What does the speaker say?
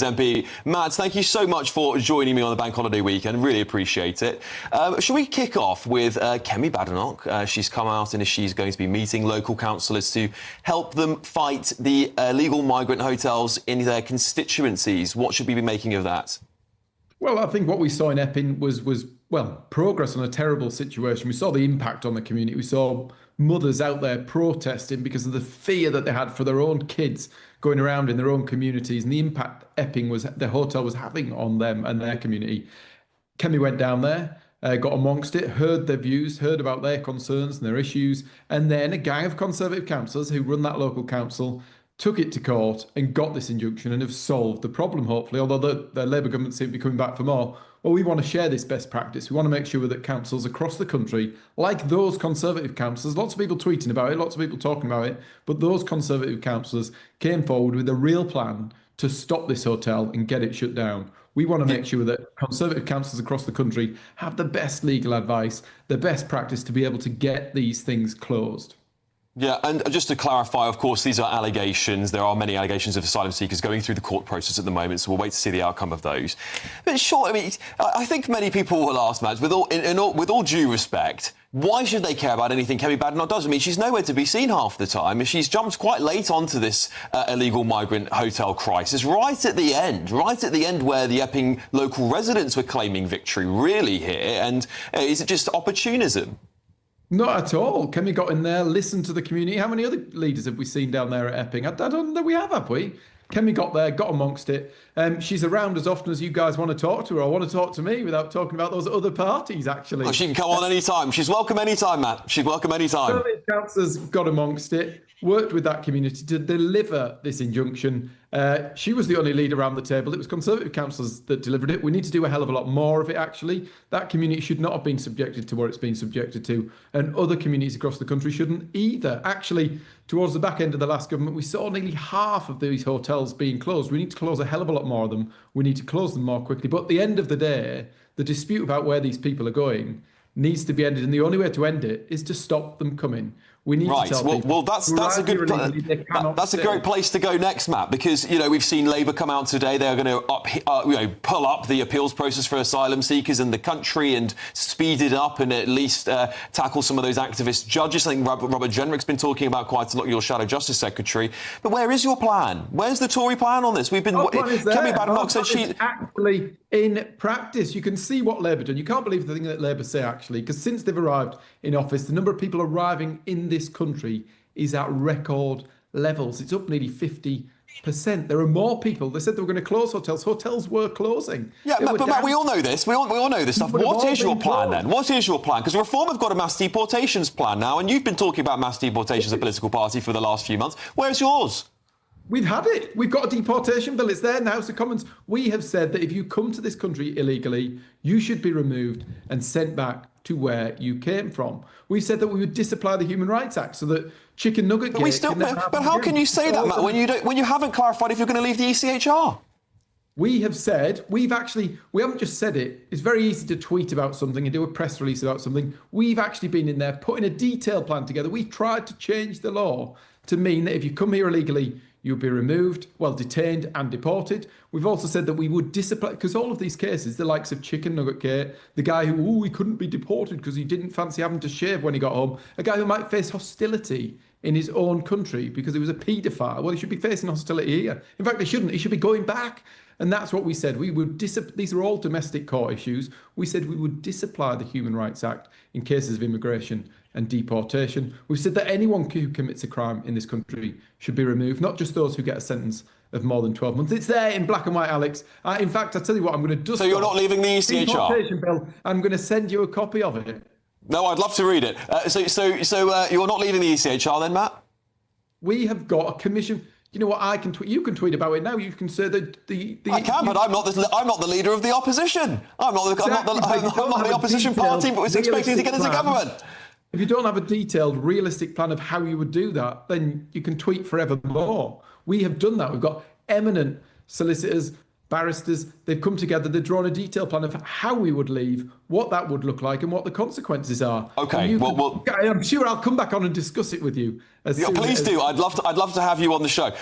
MP. Matt, thank you so much for joining me on the bank holiday weekend. Really appreciate it. Shall we kick off with Kemi Badenoch? She's come out and she's going to be meeting local councillors to help them fight the illegal migrant hotels in their constituencies. What should we be making of that? Well, I think what we saw in Epping was progress on a terrible situation. We saw the impact on the community. We saw mothers out there protesting because of the fear that they had for their own kids going around in their own communities and the impact the hotel was having on them and their community. Kemi went down there, got amongst it, heard their views, heard about their concerns and their issues, and then a gang of Conservative councillors who run that local council took it to court and got this injunction and have solved the problem, hopefully, although the Labour government seem to be coming back for more. Well, we want to share this best practice. We want to make sure that councils across the country, like those Conservative councillors, lots of people tweeting about it, lots of people talking about it, but those Conservative councillors came forward with a real plan to stop this hotel and get it shut down. We want to make sure that Conservative councillors across the country have the best legal advice, the best practice to be able to get these things closed. Yeah, and just to clarify, of course, these are allegations. There are many allegations of asylum seekers going through the court process at the moment, so we'll wait to see the outcome of those. But sure, I mean, I think many people will ask, Matt, with all due respect, why should they care about anything Kemi Badenoch does? I mean, she's nowhere to be seen half the time, and she's jumped quite late onto this illegal migrant hotel crisis, right at the end where the Epping local residents were claiming victory, really, here. And is it just opportunism? Not at all. Kemi got in there, listened to the community. How many other leaders have we seen down there at Epping? I don't know we have we? Kemi got there, got amongst it. She's around as often as you guys want to talk to her or want to talk to me without talking about those other parties, actually. Well, she can come on any time. She's welcome any time, Matt. She's welcome any time. Conservative councillors got amongst it, worked with that community to deliver this injunction. She was the only leader around the table. It was Conservative councillors that delivered it. We need to do a hell of a lot more of it, actually. That community should not have been subjected to what it's been subjected to, and other communities across the country shouldn't either. Actually, towards the back end of the last government, we saw nearly half of these hotels being closed. We need to close a hell of a lot more of them. We need to close them more quickly. But at the end of the day, the dispute about where these people are going needs to be ended, and the only way to end it is to stop them coming. We need to tell people. Well, that's a good. That's a great place to go next, Matt, because we've seen Labour come out today. They're going to pull up the appeals process for asylum seekers in the country and speed it up and at least tackle some of those activist judges. I think Robert Jenrick's been talking about quite a lot. Your Shadow Justice Secretary. But where is your plan? Where's the Tory plan on this? We've been. Kemi Badenoch said she actually in practice. You can see what Labour done. You can't believe the thing that Labour say actually, because since they've arrived in office, the number of people arriving in this country is at record levels. It's up nearly 50%. There are more people. They said they were going to close hotels. Hotels were closing. Yeah, but Matt, we all know this. We all know this stuff. What is your plan then? What is your plan? Because Reform have got a mass deportations plan now, and you've been talking about mass deportations as a political party for the last few months. Where's yours? We've had it. We've got a deportation bill. It's there in the House of Commons. We have said that if you come to this country illegally, you should be removed and sent back to where you came from. We said that we would disapply the Human Rights Act so that chicken nugget. But how can you say that, Matt, when you haven't clarified if you're going to leave the ECHR? We have said, we haven't just said it. It's very easy to tweet about something and do a press release about something. We've actually been in there putting a detailed plan together. We tried to change the law to mean that if you come here illegally, you'll be removed, detained and deported. We've also said that we would disapply, because all of these cases, the likes of Chicken Nugget Kate, the guy who, he couldn't be deported because he didn't fancy having to shave when he got home, a guy who might face hostility in his own country because he was a paedophile. Well, he should be facing hostility here. In fact, he shouldn't. He should be going back. And that's what we said. We would these are all domestic court issues. We said we would disapply the Human Rights Act in cases of immigration and deportation. We've said that anyone who commits a crime in this country should be removed, not just those who get a sentence of more than 12 months. It's there in black and white, Alex. In fact, I'll tell you what, I'm going to dust. So you're not leaving the ECHR? Deportation bill. I'm going to send you a copy of it. No, I'd love to read it. So you're not leaving the ECHR then, Matt? We have got a commission. You know what? I can tweet. You can tweet about it now. You can say that I can, but I'm not the leader of the opposition. I'm not the opposition party, but was expecting to get into government. If you don't have a detailed, realistic plan of how you would do that, then you can tweet forevermore. We have done that. We've got eminent solicitors, barristers. They've come together. They've drawn a detailed plan of how we would leave, what that would look like, and what the consequences are. Okay. I'm sure I'll come back on and discuss it with you. Please do. I'd love to have you on the show.